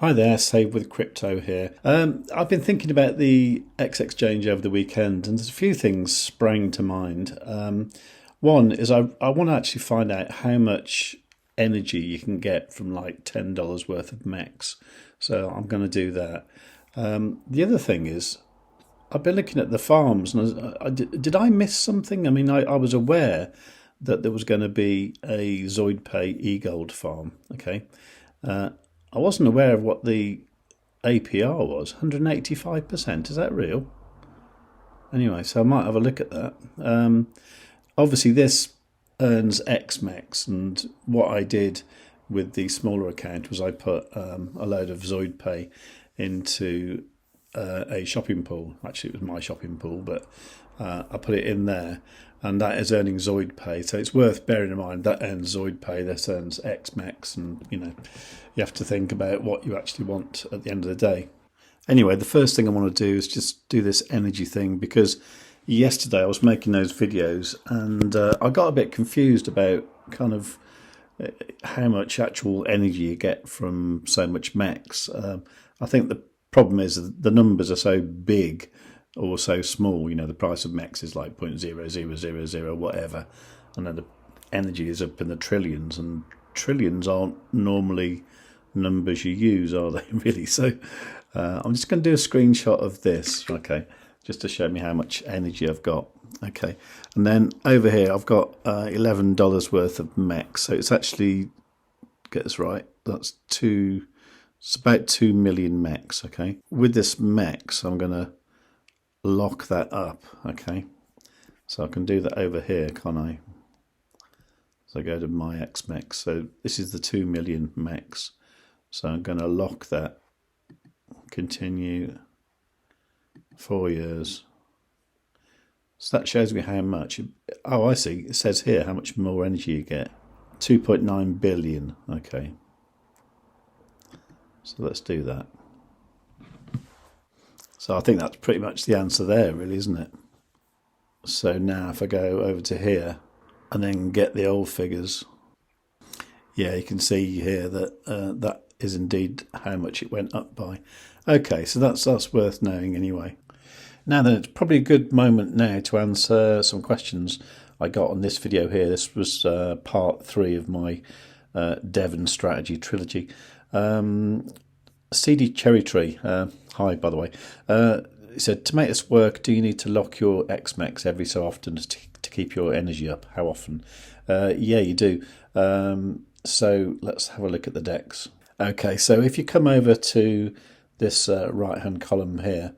Hi there, Save with Crypto here. I've been thinking about the xExchange over the weekend, and there's a few things sprang to mind. One is I want to actually find out how much energy you can get from like $10 worth of MEX. So I'm going to do that. The other thing is I've been looking at the farms, and did I miss something? I mean, I was aware that there was going to be a ZoidPay e-gold farm. Okay. I wasn't aware of what the APR was. 185%. Is that real? Anyway, so I might have a look at that. Obviously, this earns XMEX, and what I did with the smaller account was I put a load of ZoidPay into a shopping pool. Actually, it was my shopping pool, but I put it in there, and that is earning ZoidPay. So it's worth bearing in mind that earns ZoidPay, this earns XMEX, and you have to think about what you actually want at the end of the day. Anyway, the first thing I want to do is just do this energy thing, because yesterday I was making those videos and I got a bit confused about kind of how much actual energy you get from so much MEX. I think the problem is that the numbers are so big or so small. The price of MEX is like 0.0000 whatever, and then the energy is up in the trillions, and trillions aren't normally numbers you use, are they, really? So I'm just going to do a screenshot of this, okay, just to show me how much energy I've got. Okay, and then over here I've got $11 worth of MEX, so it's actually, get this right, it's about 2 million MEX. Okay, with this MEX I'm going to lock that up. Okay, so I can do that over here, can't I? So I go to my XMEX, so this is the 2 million MEX. So I'm going to lock that, continue, 4 years. So that shows me how much. Oh, I see. It says here how much more energy you get. 2.9 billion. Okay. So let's do that. So I think that's pretty much the answer there, really, isn't it? So now if I go over to here and then get the old figures, yeah, you can see here that that is indeed how much it went up by. Okay, so that's worth knowing anyway. Now then, it's probably a good moment now to answer some questions I got on this video here. This was part 3 of my Devon strategy trilogy. CD Cherry Tree, hi by the way, he said, to make this work, do you need to lock your XMEX every so often to keep your energy up? How often? Yeah, you do. So let's have a look at the DEX. Okay, so if you come over to this right hand column here,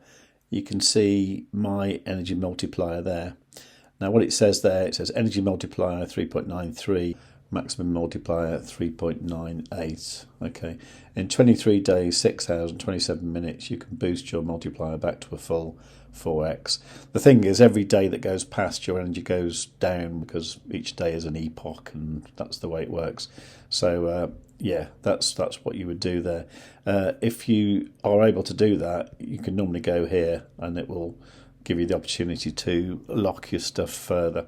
you can see my energy multiplier there. Now what it says there, it says energy multiplier 3.93, maximum multiplier 3.98. Okay, in 23 days, 6 hours and 27 minutes, you can boost your multiplier back to a full 4x. The thing is, every day that goes past, your energy goes down, because each day is an epoch, and that's the way it works. So yeah, that's what you would do there. If you are able to do that, you can normally go here and it will give you the opportunity to lock your stuff further.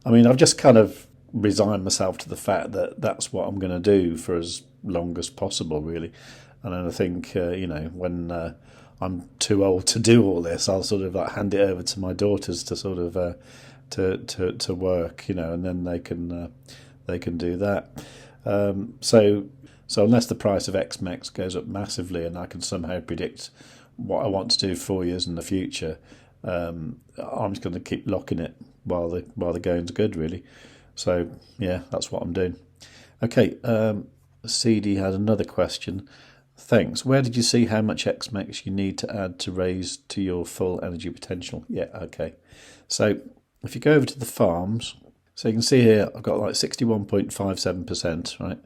I mean, I've just kind of resigned myself to the fact that that's what I'm going to do for as long as possible, really. And then I think, when I'm too old to do all this, I'll sort of like hand it over to my daughters to sort of to work, and then they can do that. So unless the price of XMEX goes up massively and I can somehow predict what I want to do 4 years in the future, I'm just going to keep locking it while the going's good, really. So yeah, that's what I'm doing. Okay, CD had another question. Thanks. Where did you see how much XMEX you need to add to raise to your full energy potential? Yeah, okay. So if you go over to the farms, so you can see here I've got like 61.57%, right?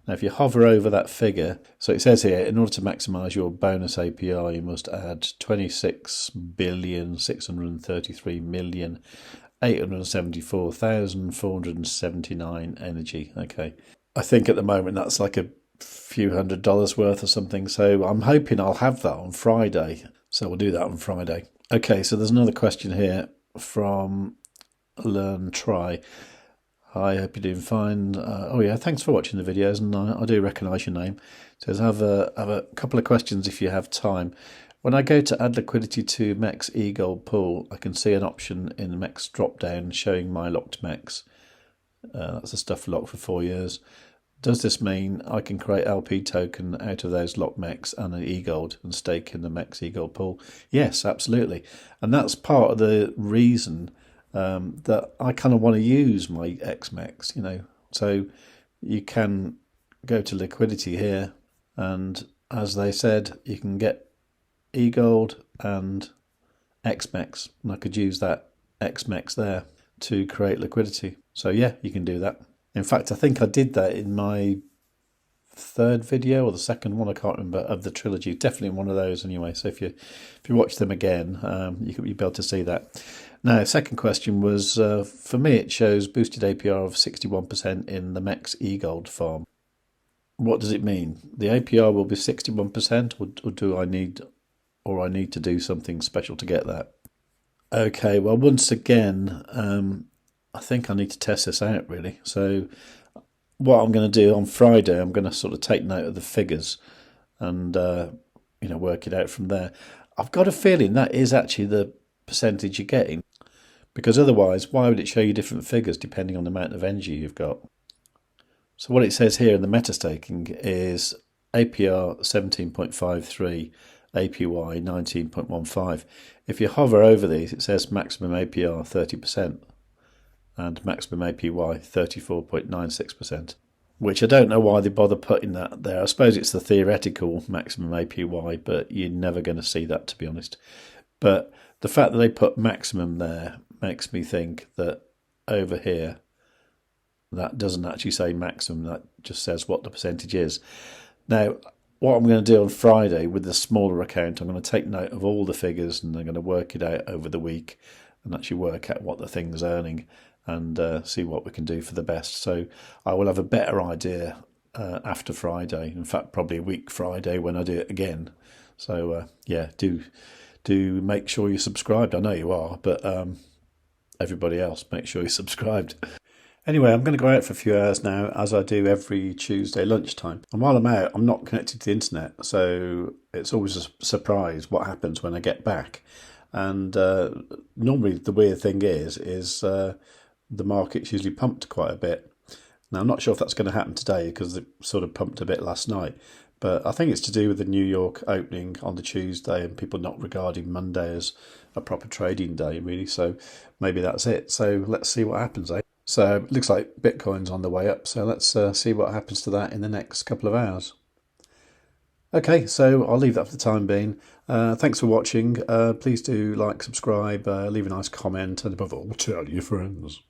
Now if you hover over that figure, so it says here, in order to maximise your bonus APR, you must add 26,633,874,479 energy. Okay. I think at the moment that's like a few $100s worth or something, so I'm hoping I'll have that on Friday. So we'll do that on Friday. Okay, so there's another question here from Learn Try. Hi, hope you're doing fine. Oh yeah, thanks for watching the videos, and I do recognise your name. It says have a couple of questions if you have time. When I go to add liquidity to MEX eGold pool, I can see an option in the MEX drop-down showing my locked MEX. That's the stuff locked for 4 years. Does this mean I can create LP token out of those locked MEX and an eGold and stake in the MEX eGold pool? Yes, absolutely. And that's part of the reason that I kind of want to use my XMEX, So you can go to liquidity here, and as they said, you can get eGold and XMEX, and I could use that XMEX there to create liquidity. So yeah, you can do that. In fact, I think I did that in my third video or the second one, I can't remember, of the trilogy. Definitely one of those anyway. So if you watch them again, you'll be able to see that. Now, second question was, for me it shows boosted APR of 61% in the MEX eGold farm. What does it mean? The APR will be 61%, or do I need to do something special to get that? Okay, well, once again, I think I need to test this out really. So what I'm going to do on Friday, I'm going to sort of take note of the figures and work it out from there. I've got a feeling that is actually the percentage you're getting, because otherwise why would it show you different figures depending on the amount of energy you've got? So what it says here in the meta staking is APR 17.53, APY 19.15. If you hover over these, it says maximum APR 30% and maximum APY 34.96%, which I don't know why they bother putting that there. I suppose it's the theoretical maximum APY, but you're never going to see that, to be honest. But the fact that they put maximum there makes me think that over here, that doesn't actually say maximum, that just says what the percentage is. Now, what I'm going to do on Friday with the smaller account, I'm going to take note of all the figures and I'm going to work it out over the week and actually work out what the thing's earning and see what we can do for the best. So I will have a better idea after Friday. In fact, probably a week Friday when I do it again. So yeah, do make sure you're subscribed. I know you are, but everybody else, make sure you're subscribed. Anyway, I'm going to go out for a few hours now, as I do every Tuesday lunchtime. And while I'm out, I'm not connected to the internet, so it's always a surprise what happens when I get back. And normally the weird thing is the market's usually pumped quite a bit. Now, I'm not sure if that's going to happen today because it sort of pumped a bit last night. But I think it's to do with the New York opening on the Tuesday and people not regarding Monday as a proper trading day, really. So maybe that's it. So let's see what happens, eh? So it looks like Bitcoin's on the way up. So let's see what happens to that in the next couple of hours. Okay, so I'll leave that for the time being. Thanks for watching. Please do like, subscribe, leave a nice comment, and above all, tell your friends.